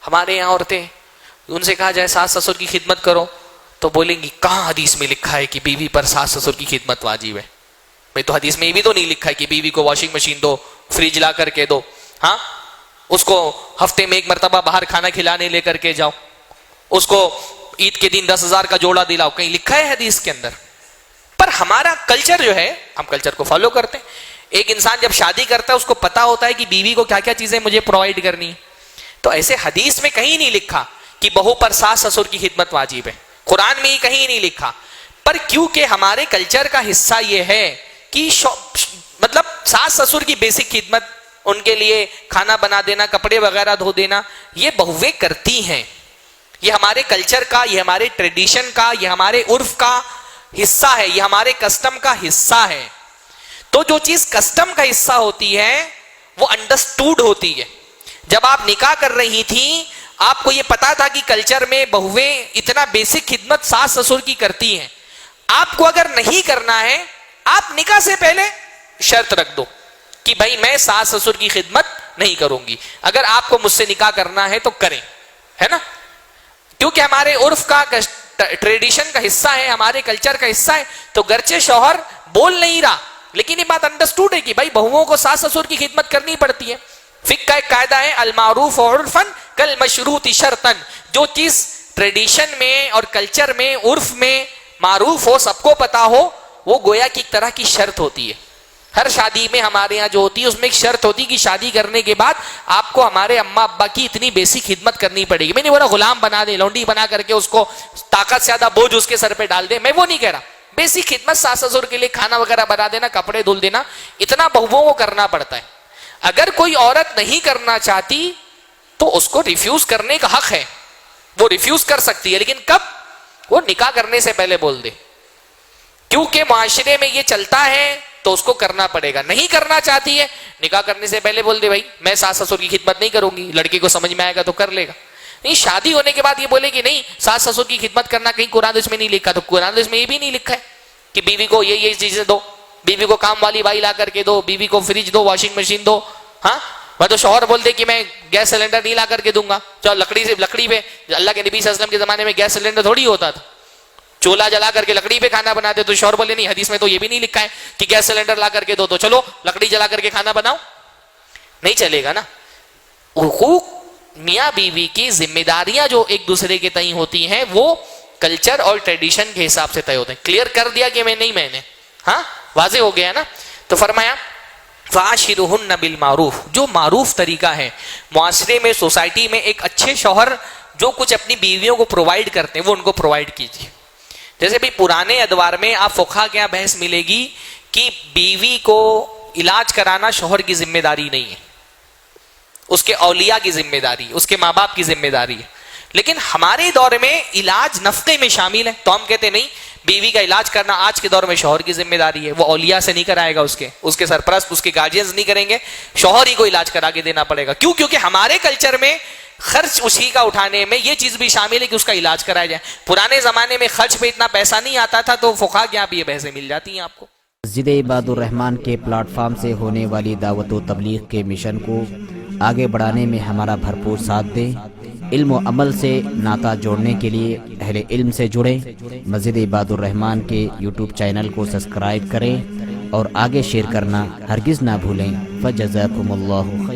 ہمارے یہاں عورتیں ان سے کہا جائے ساس سسر کی خدمت کرو تو بولیں گی کہاں حدیث میں لکھا ہے کہ بیوی پر ساس سسر کی خدمت واجب ہے؟ بھئی تو حدیث میں یہ بھی تو نہیں لکھا ہے کہ بیوی کو واشنگ مشین دو، فریج لا کر کے دو، ہاں اس کو ہفتے میں ایک مرتبہ باہر کھانا کھلانے لے کر کے جاؤ، اس کو عید کے دن 10,000 کا جوڑا دلاؤ، کہیں لکھا ہے حدیث کے اندر؟ پر ہمارا کلچر جو ہے، ہم کلچر کو فالو کرتے ہیں. ایک انسان جب شادی کرتا ہے اس کو پتا ہوتا ہے کہ بیوی کو کیا کیا چیزیں مجھے پرووائڈ کرنی ہے. تو ایسے حدیث میں کہیں نہیں لکھا کہ بہو پر ساس سسر کی خدمت واجب ہے، قرآن میں ہی کہیں نہیں لکھا. پر کیونکہ ہمارے کلچر کا حصہ یہ ہے کہ مطلب ساس سسر کی بیسک خدمت، ان کے لیے کھانا بنا دینا، کپڑے وغیرہ دھو دینا، یہ بہویں کرتی ہیں. یہ ہمارے کلچر کا، یہ ہمارے ٹریڈیشن کا، یہ ہمارے عرف کا حصہ ہے، یہ ہمارے کسٹم کا حصہ ہے. تو جو چیز کسٹم کا حصہ ہوتی ہے وہ انڈرسٹوڈ ہوتی ہے. جب آپ نکاح کر رہی تھیں آپ کو یہ پتا تھا کہ کلچر میں بہویں اتنا بیسک خدمت ساس سسر کی کرتی ہیں. آپ کو اگر نہیں کرنا ہے آپ نکاح سے پہلے شرط رکھ دو کہ بھائی میں ساس سسر کی خدمت نہیں کروں گی. اگر آپ کو مجھ سے نکاح کرنا ہے تو کریں، ہے نا؟ کیونکہ ہمارے عرف کا، ٹریڈیشن کا حصہ ہے، ہمارے کلچر کا حصہ ہے. تو گرچہ شوہر بول نہیں رہا لیکن یہ بات انڈرسٹوڈ ہے کہ بھائی بہوؤں کو ساس سسر کی خدمت کرنی پڑتی ہے. فقہ کا ایک قاعدہ ہے المعروف عرفاً کالمشروط شرطاً. جو چیز ٹریڈیشن میں اور کلچر میں، عرف میں معروف ہو، سب کو پتا ہو، وہ گویا کی ایک طرح کی شرط ہوتی ہے. ہر شادی میں ہمارے یہاں جو ہوتی ہے اس میں ایک شرط ہوتی ہے کہ شادی کرنے کے بعد آپ کو ہمارے اماں ابا کی اتنی بیسک خدمت کرنی پڑے گی. میں نے بولا غلام بنا دیں، لونڈی بنا کر کے اس کو طاقت سے زیادہ بوجھ اس کے سر پہ ڈال دیں، میں وہ نہیں کہہ رہا. بیسک خدمت ساس سسر کے لیے کھانا وغیرہ بنا دینا، کپڑے دھل دینا، اتنا بہوؤں کو کرنا پڑتا ہے. اگر کوئی عورت نہیں کرنا چاہتی تو اس کو ریفیوز کرنے کا حق ہے، وہ ریفیوز کر سکتی ہے، لیکن کب؟ وہ نکاح کرنے سے پہلے بول دے. کیونکہ معاشرے میں یہ چلتا ہے تو اس کو کرنا پڑے گا. نہیں کرنا چاہتی ہے نکاح کرنے سے پہلے بول دے بھائی میں ساس سسر کی خدمت نہیں کروں گی. لڑکے کو سمجھ میں آئے گا تو کر لے گا. نہیں شادی ہونے کے بعد یہ بولے کہ نہیں ساس سسر کی خدمت کرنا کہیں قرآن میں نہیں لکھا. تو قرآن میں یہ بھی نہیں لکھا ہے کہ بیوی کو یہ چیزیں دو، بیوی کو کام والی بھائی لا کر کے دو، بیوی کو فریج دو، واشنگ مشین دو. ہاں میں تو شوہر بول دے کہ میں گیس سلنڈر نہیں لا کر کے دوں گا. چلو لکڑی پہ، اللہ کے نبی صلی اللہ علیہ وسلم کے زمانے میں گیس سلنڈر تھوڑی ہوتا تھا، چولہا جلا کر کے لکڑی پہ کھانا بناتے. تو شوہر بولے نہیں حدیث میں تو یہ بھی نہیں لکھا ہے کہ گیس سلنڈر لا کر کے دو، تو چلو لکڑی جلا کر کے کھانا بناؤ. نہیں چلے گا نا. حقوق میاں بیوی کی ذمہ داریاں جو ایک دوسرے کے تئیں ہوتی ہیں وہ کلچر اور ٹریڈیشن کے حساب سے طے ہوتے ہیں. کلیئر کر دیا کہ میں نے ہاں واضح ہو گیا نا. تو فرمایا فعاشرہن بالمعروف، جو معروف طریقہ ہے معاشرے میں، سوسائٹی میں ایک اچھے شوہر جو کچھ اپنی بیویوں کو پرووائڈ کرتے ہیں وہ ان کو پرووائڈ کیجیے. جیسے بھی پرانے ادوار میں آپ فقہا کے یہاں بحث ملے گی کہ بیوی کو علاج کرانا شوہر کی ذمہ داری نہیں ہے، اس کے اولیاء کی ذمہ داری، اس کے ماں باپ کی ذمہ داری ہے. لیکن ہمارے دور میں علاج نفقے میں شامل ہے، تو ہم کہتے نہیں بیوی کا علاج کرنا آج کے دور میں شوہر کی ذمہ داری ہے. وہ اولیاء سے نہیں کرائے گا، اس کے سرپرست، اس کے گارڈینز نہیں کریں گے، شوہر ہی کو علاج کرا کے دینا پڑے گا. کیوں؟ کیونکہ ہمارے کلچر میں خرچ اسی کا اٹھانے میں یہ چیز بھی شامل ہے کہ اس کا علاج کرایا جائے. پرانے زمانے میں خرچ پہ اتنا پیسہ نہیں آتا تھا تو فقہا کے یہاں بھی یہ بحثیں مل جاتی ہیں آپ کو. مسجد عباد الرحمن کے پلیٹ فارم سے ہونے والی دعوت و تبلیغ کے مشن کو آگے بڑھانے میں ہمارا بھرپور ساتھ دیں. علم و عمل سے ناطہ جوڑنے کے لیے اہل علم سے جڑیں. مسجد عباد الرحمن کے یوٹیوب چینل کو سبسکرائب کریں اور آگے شیئر کرنا ہرگز نہ بھولیں. فجزاکم اللہ خیر.